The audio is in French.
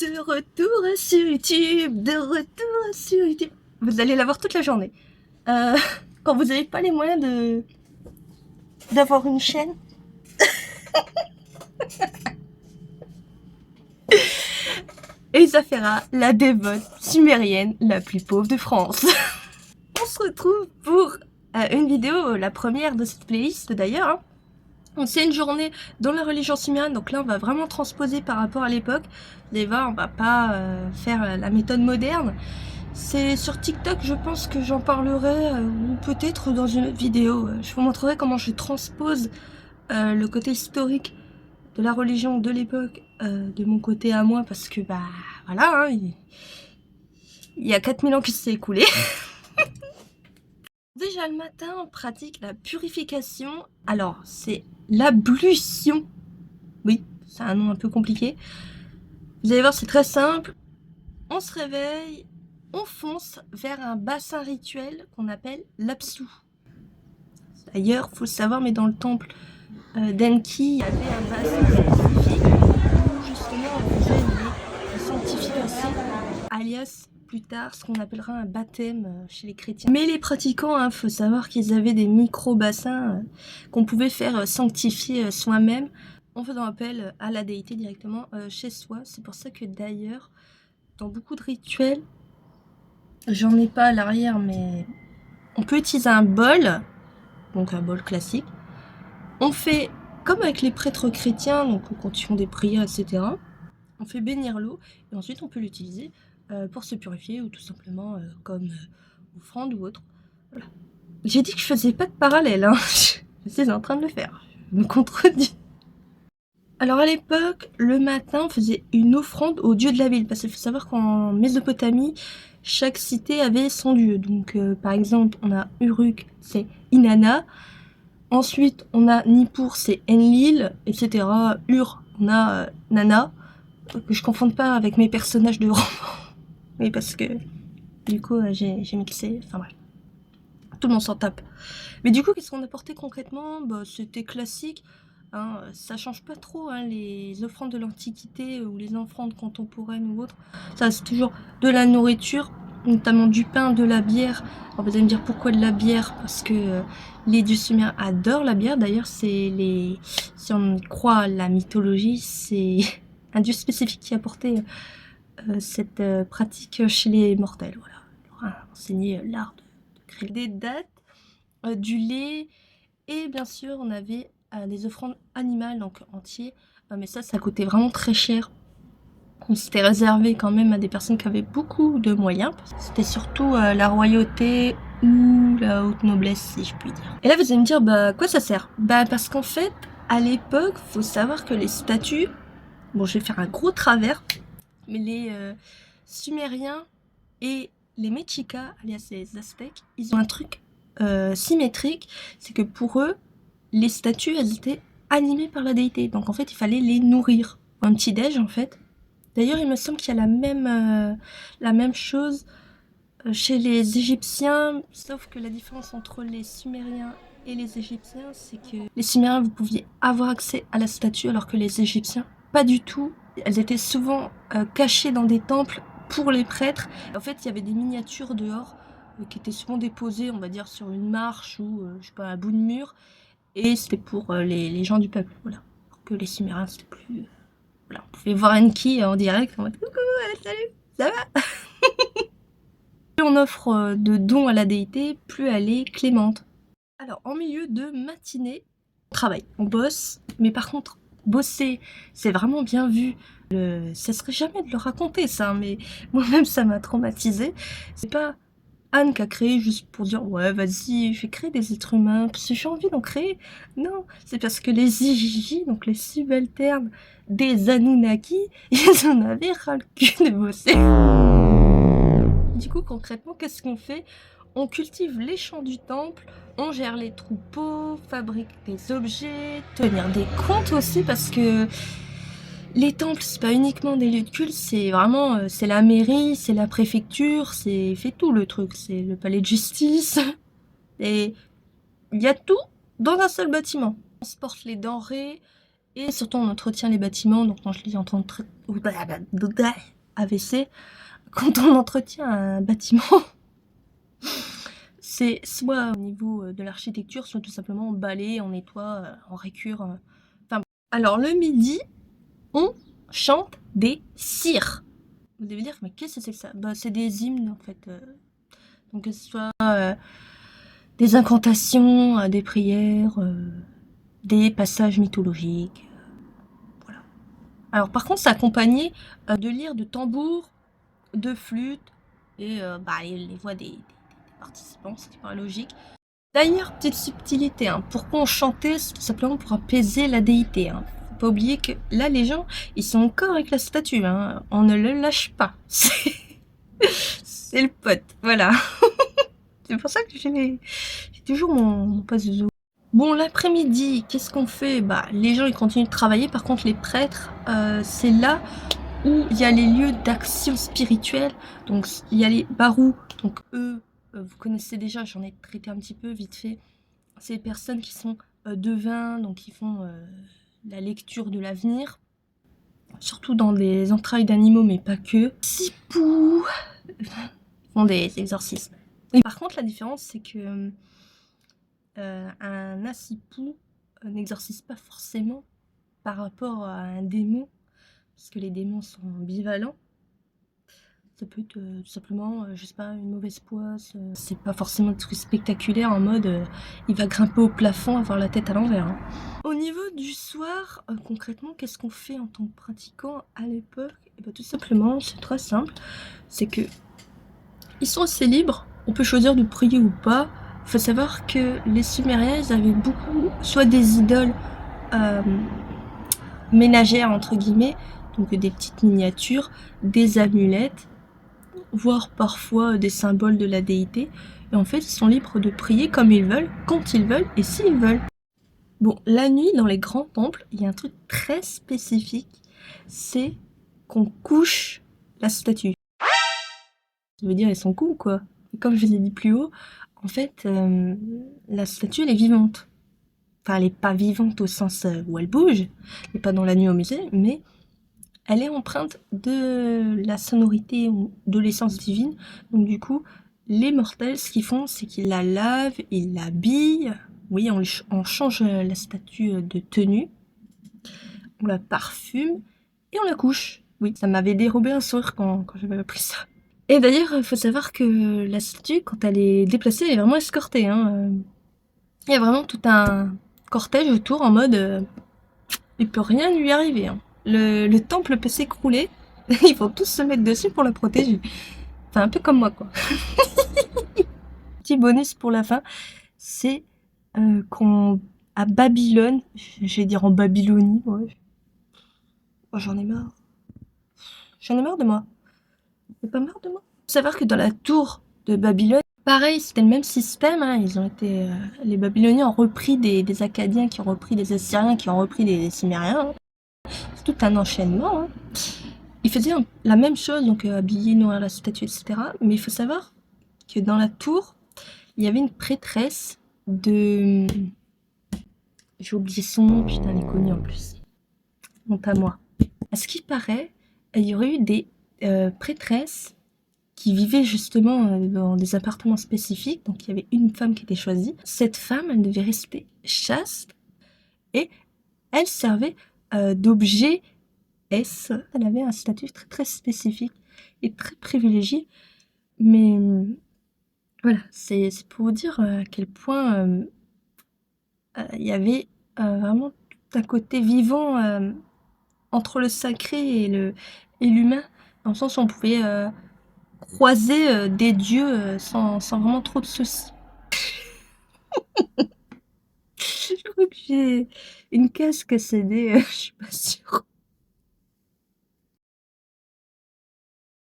De retour sur YouTube, de retour sur YouTube. Vous allez la voir toute la journée. Quand vous n'avez pas les moyens d'avoir une chaîne. Elsa Ferra, la dévote sumérienne la plus pauvre de France. On se retrouve pour une vidéo, la première de cette playlist d'ailleurs. C'est une journée dans la religion sumérienne, donc là on va vraiment transposer par rapport à l'époque. Vous allez voir, on va pas faire la méthode moderne. C'est sur TikTok, je pense que j'en parlerai, ou peut-être dans une autre vidéo. Je vous montrerai comment je transpose le côté historique de la religion de l'époque de mon côté à moi, parce que bah voilà, hein, il y a 4000 ans qui s'est écoulé. Déjà le matin, on pratique la purification. Alors, c'est l'ablution. Oui, c'est un nom un peu compliqué. Vous allez voir, c'est très simple. On se réveille, on fonce vers un bassin rituel qu'on appelle l'Apsu. D'ailleurs, faut le savoir, mais dans le temple d'Enki, il y avait un bassin spécifique où justement on faisait les sanctifications, alias plus tard ce qu'on appellera un baptême chez les chrétiens. Mais les pratiquants, hein, faut savoir qu'ils avaient des micro-bassins qu'on pouvait faire sanctifier soi-même en faisant appel à la déité directement chez soi. C'est pour ça que d'ailleurs, dans beaucoup de rituels, j'en ai pas à l'arrière, mais on peut utiliser un bol, donc un bol classique. On fait comme avec les prêtres chrétiens, donc quand ils font des prières, etc. On fait bénir l'eau et ensuite on peut l'utiliser pour se purifier ou tout simplement comme offrande ou autre. Voilà. J'ai dit que je faisais pas de parallèle, hein. Je suis en train de le faire, je me contredis. Alors à l'époque, le matin, on faisait une offrande au dieu de la ville, parce qu'il faut savoir qu'en Mésopotamie, chaque cité avait son dieu. Donc par exemple, on a Uruk, c'est Inanna. Ensuite, on a Nippur, c'est Enlil, etc. Ur, on a Nana. Que je confonde pas avec mes personnages de roman. Oui, parce que du coup, j'ai mixé. Enfin bref. Tout le monde s'en tape. Mais du coup, qu'est-ce qu'on apportait concrètement? Bah, c'était classique. Hein, ça change pas trop, hein, les offrandes de l'Antiquité ou les offrandes contemporaines ou autres. Ça, c'est toujours de la nourriture, notamment du pain, de la bière. Alors, vous allez me dire pourquoi de la bière? Parce que les dieux sumériens adorent la bière. D'ailleurs, si on croit à la mythologie, c'est un dieu spécifique qui a apporté cette pratique chez les mortels. Voilà. Il leur a enseigné l'art de créer des dates, du lait, et bien sûr, on avait les offrandes animales, donc entiers. Mais ça coûtait vraiment très cher. C'était réservé quand même à des personnes qui avaient beaucoup de moyens. C'était surtout la royauté ou la haute noblesse, si je puis dire. Et là, vous allez me dire, bah, quoi ça sert? Bah, parce qu'en fait, à l'époque, faut savoir que les statues, bon, je vais faire un gros travers, mais les Sumériens et les Mexicains, alias les Aztèques, ils ont un truc symétrique, c'est que pour eux, les statues, elles étaient animées par la déité. Donc en fait, il fallait les nourrir. Un petit-déj, en fait. D'ailleurs, il me semble qu'il y a la même chose chez les Égyptiens, sauf que la différence entre les Sumériens et les Égyptiens, c'est que les Sumériens, vous pouviez avoir accès à la statue, alors que les Égyptiens, pas du tout. Elles étaient souvent cachées dans des temples pour les prêtres. En fait, il y avait des miniatures dehors qui étaient souvent déposées, on va dire, sur une marche ou, je sais pas, un bout de mur. Et c'était pour les gens du peuple, voilà. Alors que les Sumériens, c'était plus... voilà, on pouvait voir Enki en direct, en mode « Coucou, salut, ça va ?» Plus on offre de dons à la déité, plus elle est clémente. Alors, en milieu de matinée, on travaille, on bosse, mais par contre, bosser, c'est vraiment bien vu. Ça serait jamais de le raconter, ça, mais moi-même, ça m'a traumatisée. C'est pas Anne qui a créé juste pour dire « Ouais, vas-y, je vais créer des êtres humains, parce que j'ai envie d'en créer. » Non, c'est parce que les Igigi, donc les subalternes des Anunnaki, ils en avaient ras le cul de bosser. Du coup, concrètement, qu'est-ce qu'on fait? On cultive les champs du temple, on gère les troupeaux, fabrique des objets, tenir des comptes aussi, parce que les temples, c'est pas uniquement des lieux de culte, c'est vraiment, c'est la mairie, c'est la préfecture, c'est fait tout le truc, c'est le palais de justice, et il y a tout dans un seul bâtiment. On transporte les denrées, Et surtout, on entretient les bâtiments. Donc, quand je dis AVC, quand on entretient un bâtiment, c'est soit au niveau de l'architecture, soit tout simplement on balaye, on nettoie, on récure. Enfin, alors le midi, on chante des cires. Vous devez dire, mais qu'est-ce que c'est que ça? Bah, c'est des hymnes en fait. Donc que ce soit des incantations, des prières, des passages mythologiques. Voilà. Alors par contre, c'est accompagné de lyres de tambours, de flûtes et les voix des participants, ce qui paraît logique. D'ailleurs, petite subtilité, hein, pourquoi on chantait? C'est tout simplement pour apaiser la déité. Hein. Faut pas oublier que là, les gens, ils sont encore avec la statue. Hein. On ne le lâche pas. C'est le pote, voilà. C'est pour ça que j'ai toujours mon passe de zoo. Bon, l'après-midi, qu'est-ce qu'on fait? Bah, les gens, ils continuent de travailler. Par contre, les prêtres, c'est là où il y a les lieux d'action spirituelle. Donc, il y a les barous. Donc, eux, vous connaissez déjà, j'en ai traité un petit peu vite fait. C'est les personnes qui sont devins, donc qui font la lecture de l'avenir. Surtout dans des entrailles d'animaux, mais pas que. Sipou font des exorcismes. Et par contre, la différence, c'est que un assipou n'exorcise pas forcément par rapport à un démon, parce que les démons sont ambivalents. Ça peut être tout simplement, je sais pas, une mauvaise poisse. C'est pas forcément des trucs spectaculaires en mode il va grimper au plafond, avoir la tête à l'envers. Hein. Au niveau du soir, concrètement, qu'est-ce qu'on fait en tant que pratiquant à l'époque? Et bah, tout simplement, c'est très simple. C'est que ils sont assez libres. On peut choisir de prier ou pas. Il faut savoir que les Sumériens, ils avaient beaucoup, soit des idoles ménagères, entre guillemets, donc des petites miniatures, des amulettes, voire parfois des symboles de la déité. Et en fait, ils sont libres de prier comme ils veulent, quand ils veulent et s'ils veulent. Bon, la nuit, dans les grands temples, il y a un truc très spécifique, c'est qu'on couche la statue. Ça veut dire ils sont cons, quoi. Et comme je vous ai dit plus haut, en fait, la statue, elle est vivante. Enfin, elle n'est pas vivante au sens où elle bouge, elle n'est pas dans la nuit au musée, mais elle est empreinte de la sonorité ou de l'essence divine. Donc du coup, les mortels, ce qu'ils font, c'est qu'ils la lavent, ils l'habillent. Oui, on change la statue de tenue, on la parfume et on la couche. Oui, ça m'avait dérobé un sourire quand j'avais appris ça. Et d'ailleurs, il faut savoir que la statue, quand elle est déplacée, elle est vraiment escortée. Hein. Il y a vraiment tout un cortège autour en mode il peut rien lui arriver. Hein. Le temple peut s'écrouler. Ils vont tous se mettre dessus pour la protéger. Enfin, un peu comme moi, quoi. Petit bonus pour la fin, c'est à Babylone, je vais dire en Babylonie, ouais. Oh, j'en ai marre. J'en ai marre de moi. T'as pas marre de moi? Faut savoir que dans la tour de Babylone, pareil, c'était le même système. Hein. Ils ont été, les Babyloniens ont repris des Akkadiens, qui ont repris des Assyriens, qui ont repris des Sumériens. Hein. C'est tout un enchaînement. Hein. Ils faisaient la même chose, donc habiller, nourrir la statue, etc. Mais il faut savoir que dans la tour, il y avait une prêtresse de... J'ai oublié son nom, putain, elle est connue en plus. Honte à moi. À ce qui paraît, il y aurait eu des prêtresses qui vivaient justement dans des appartements spécifiques. Donc il y avait une femme qui était choisie. Cette femme, elle devait rester chaste et elle servait d'objet S. Elle avait un statut très très spécifique et très privilégié. Mais voilà, c'est pour vous dire à quel point il y avait vraiment tout un côté vivant entre le sacré et l'humain, dans le sens où on pouvait croiser des dieux sans vraiment trop de soucis. Je crois que j'ai une case cassée, je suis pas sûre.